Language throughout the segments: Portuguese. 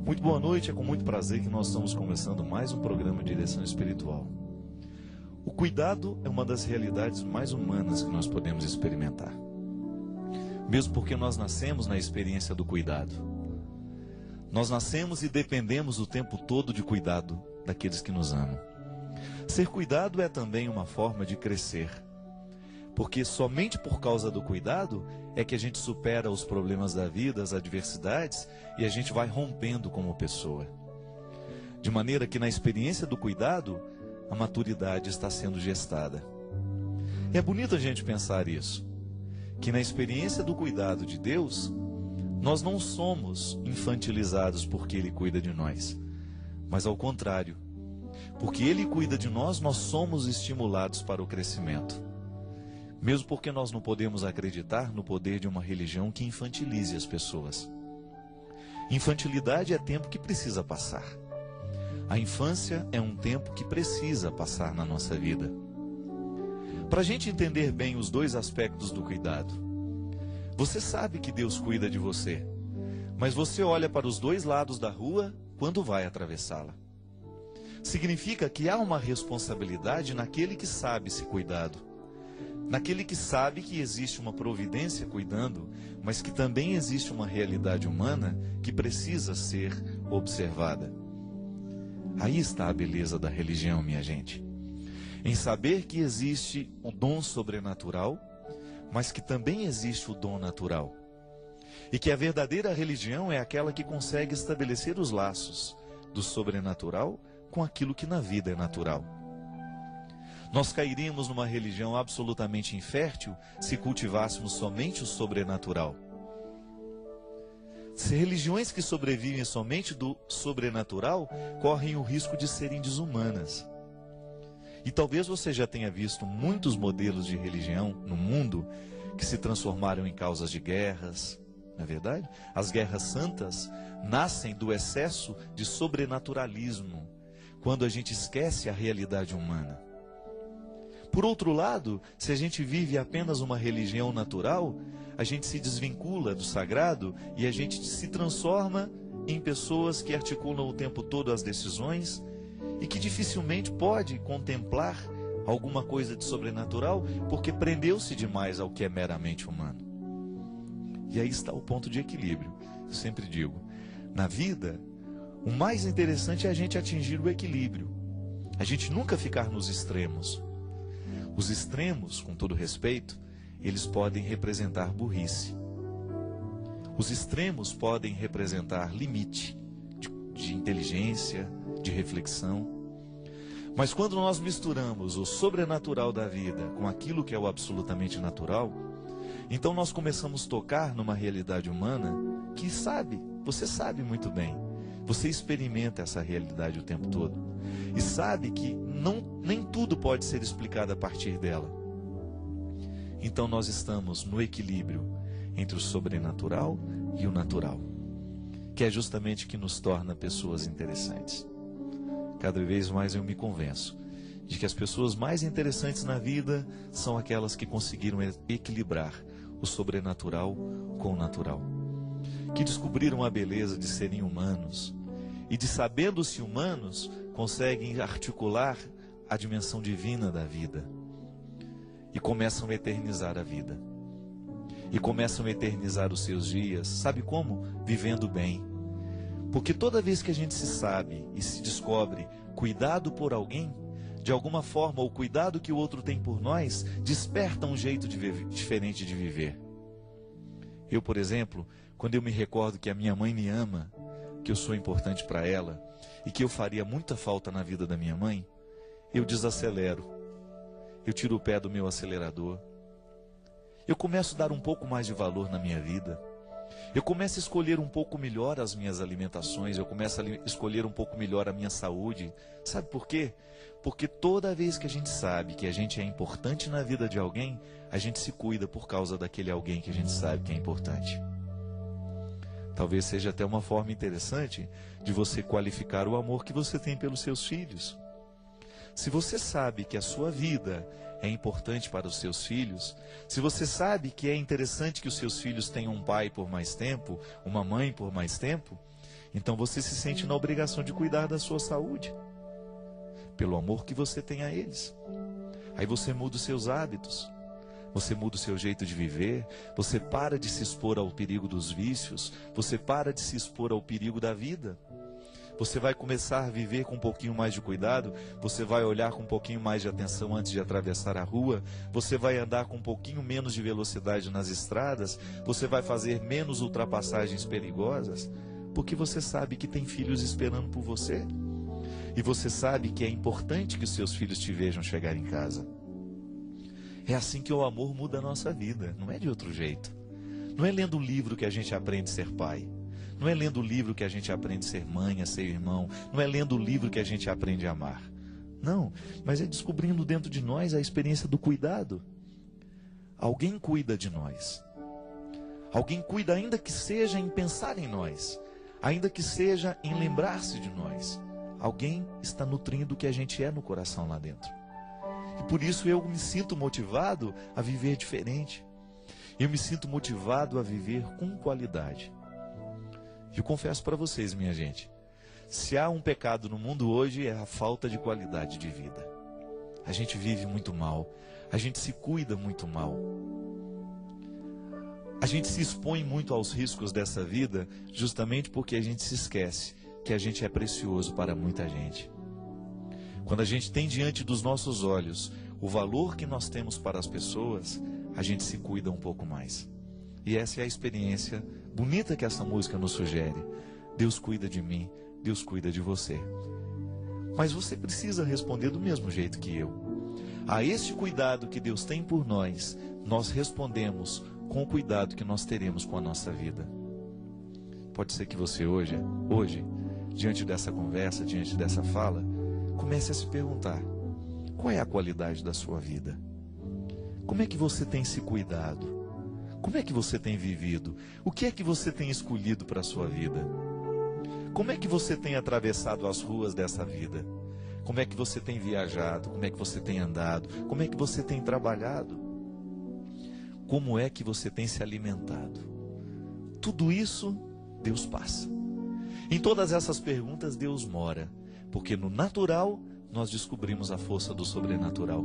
Muito boa noite, é com muito prazer que nós estamos começando mais um programa de direção espiritual. O cuidado é uma das realidades mais humanas que nós podemos experimentar. Mesmo porque nós nascemos na experiência do cuidado. Nós nascemos e dependemos o tempo todo de cuidado daqueles que nos amam. Ser cuidado é também uma forma de crescer. Porque somente por causa do cuidado é que a gente supera os problemas da vida, as adversidades, e a gente vai rompendo como pessoa. De maneira que na experiência do cuidado, a maturidade está sendo gestada. E é bonito a gente pensar isso, que na experiência do cuidado de Deus, nós não somos infantilizados porque Ele cuida de nós, mas ao contrário, porque Ele cuida de nós, nós somos estimulados para o crescimento. Mesmo porque nós não podemos acreditar no poder de uma religião que infantilize as pessoas. Infantilidade é tempo que precisa passar. A infância é um tempo que precisa passar na nossa vida. Para a gente entender bem os dois aspectos do cuidado, você sabe que Deus cuida de você, mas você olha para os dois lados da rua quando vai atravessá-la. Significa que há uma responsabilidade naquele que sabe se cuidado. Naquele que sabe que existe uma providência cuidando, mas que também existe uma realidade humana que precisa ser observada. Aí está a beleza da religião, minha gente. Em saber que existe o dom sobrenatural, mas que também existe o dom natural. E que a verdadeira religião é aquela que consegue estabelecer os laços do sobrenatural com aquilo que na vida é natural. Nós cairíamos numa religião absolutamente infértil se cultivássemos somente o sobrenatural. Se religiões que sobrevivem somente do sobrenatural correm o risco de serem desumanas. E talvez você já tenha visto muitos modelos de religião no mundo que se transformaram em causas de guerras. Não é verdade? As guerras santas nascem do excesso de sobrenaturalismo, quando a gente esquece a realidade humana. Por outro lado, se a gente vive apenas uma religião natural, a gente se desvincula do sagrado e a gente se transforma em pessoas que articulam o tempo todo as decisões e que dificilmente pode contemplar alguma coisa de sobrenatural porque prendeu-se demais ao que é meramente humano. E aí está o ponto de equilíbrio. Eu sempre digo, na vida, o mais interessante é a gente atingir o equilíbrio. A gente nunca ficar nos extremos. Os extremos, com todo respeito, eles podem representar burrice. Os extremos podem representar limite de inteligência, de reflexão. Mas quando nós misturamos o sobrenatural da vida com aquilo que é o absolutamente natural, então nós começamos a tocar numa realidade humana que você sabe muito bem. Você experimenta essa realidade o tempo todo. E sabe que nem tudo pode ser explicado a partir dela. Então nós estamos no equilíbrio entre o sobrenatural e o natural, que é justamente o que nos torna pessoas interessantes. Cada vez mais eu me convenço de que as pessoas mais interessantes na vida são aquelas que conseguiram equilibrar o sobrenatural com o natural, que descobriram a beleza de serem humanos e de, sabendo-se humanos, conseguem articular a dimensão divina da vida e começam a eternizar a vida e começam a eternizar os seus dias. Sabe como? Vivendo bem. Porque toda vez que a gente se sabe e se descobre cuidado por alguém, de alguma forma o cuidado que o outro tem por nós desperta um jeito diferente de viver. Eu, por exemplo, quando eu me recordo que a minha mãe me ama, que eu sou importante para ela e que eu faria muita falta na vida da minha mãe, eu desacelero, eu tiro o pé do meu acelerador, eu começo a dar um pouco mais de valor na minha vida, eu começo a escolher um pouco melhor as minhas alimentações, eu começo a escolher um pouco melhor a minha saúde. Sabe por quê? Porque toda vez que a gente sabe que a gente é importante na vida de alguém, a gente se cuida por causa daquele alguém que a gente sabe que é importante. Talvez seja até uma forma interessante de você qualificar o amor que você tem pelos seus filhos. Se você sabe que a sua vida é importante para os seus filhos, se você sabe que é interessante que os seus filhos tenham um pai por mais tempo, uma mãe por mais tempo, Então você se sente na obrigação de cuidar da sua saúde, pelo amor que você tem a eles. Aí você muda os seus hábitos, você muda o seu jeito de viver, você para de se expor ao perigo dos vícios, você para de se expor ao perigo da vida. Você vai começar a viver com um pouquinho mais de cuidado, você vai olhar com um pouquinho mais de atenção antes de atravessar a rua, você vai andar com um pouquinho menos de velocidade nas estradas, você vai fazer menos ultrapassagens perigosas, porque você sabe que tem filhos esperando por você. E você sabe que é importante que os seus filhos te vejam chegar em casa. É assim que o amor muda a nossa vida, não é de outro jeito. Não é lendo um livro que a gente aprende a ser pai. Não é lendo o livro que a gente aprende a ser mãe, a ser irmão. Não é lendo o livro que a gente aprende a amar. Não, mas é descobrindo dentro de nós a experiência do cuidado. Alguém cuida de nós. Alguém cuida ainda que seja em pensar em nós. Ainda que seja em lembrar-se de nós. Alguém está nutrindo o que a gente é no coração lá dentro. E por isso eu me sinto motivado a viver diferente. Eu me sinto motivado a viver com qualidade. Eu confesso para vocês, minha gente, se há um pecado no mundo hoje é a falta de qualidade de vida. A gente vive muito mal, a gente se cuida muito mal. A gente se expõe muito aos riscos dessa vida justamente porque a gente se esquece que a gente é precioso para muita gente. Quando a gente tem diante dos nossos olhos o valor que nós temos para as pessoas, a gente se cuida um pouco mais. E essa é a experiência bonita que essa música nos sugere. Deus cuida de mim, Deus cuida de você. Mas você precisa responder do mesmo jeito que eu. A este cuidado que Deus tem por nós, nós respondemos com o cuidado que nós teremos com a nossa vida. Pode ser que você hoje, diante dessa conversa, diante dessa fala, comece a se perguntar: qual é a qualidade da sua vida? Como é que você tem se cuidado? Como é que você tem vivido? O que é que você tem escolhido para a sua vida? Como é que você tem atravessado as ruas dessa vida? Como é que você tem viajado? Como é que você tem andado? Como é que você tem trabalhado? Como é que você tem se alimentado? Tudo isso Deus passa. Em todas essas perguntas Deus mora, porque no natural nós descobrimos a força do sobrenatural.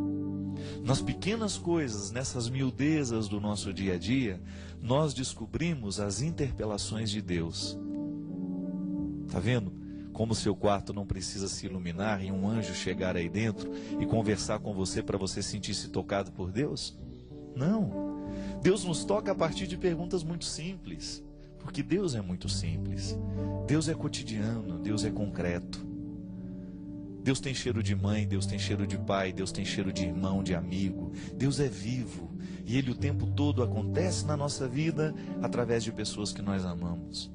Nas pequenas coisas, nessas miudezas do nosso dia a dia, nós descobrimos as interpelações de Deus. Tá vendo? Como seu quarto não precisa se iluminar e um anjo chegar aí dentro e conversar com você para você sentir-se tocado por Deus? Não. Deus nos toca a partir de perguntas muito simples, porque Deus é muito simples. Deus é cotidiano, Deus é concreto. Deus tem cheiro de mãe, Deus tem cheiro de pai, Deus tem cheiro de irmão, de amigo. Deus é vivo e Ele o tempo todo acontece na nossa vida através de pessoas que nós amamos.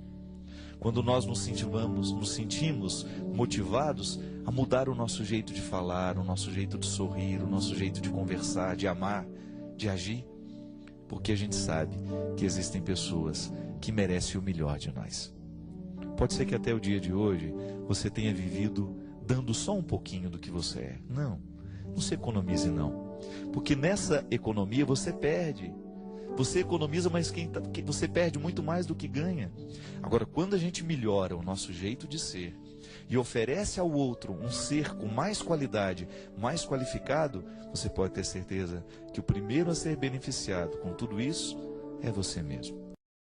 Quando nós nos sentimos motivados a mudar o nosso jeito de falar, o nosso jeito de sorrir, o nosso jeito de conversar, de amar, de agir, porque a gente sabe que existem pessoas que merecem o melhor de nós. Pode ser que até o dia de hoje você tenha vivido dando só um pouquinho do que você é. Não se economize não, porque nessa economia você perde. Você economiza, mas você perde muito mais do que ganha. Agora, quando a gente melhora o nosso jeito de ser e oferece ao outro um ser com mais qualidade, mais qualificado, você pode ter certeza que o primeiro a ser beneficiado com tudo isso é você mesmo.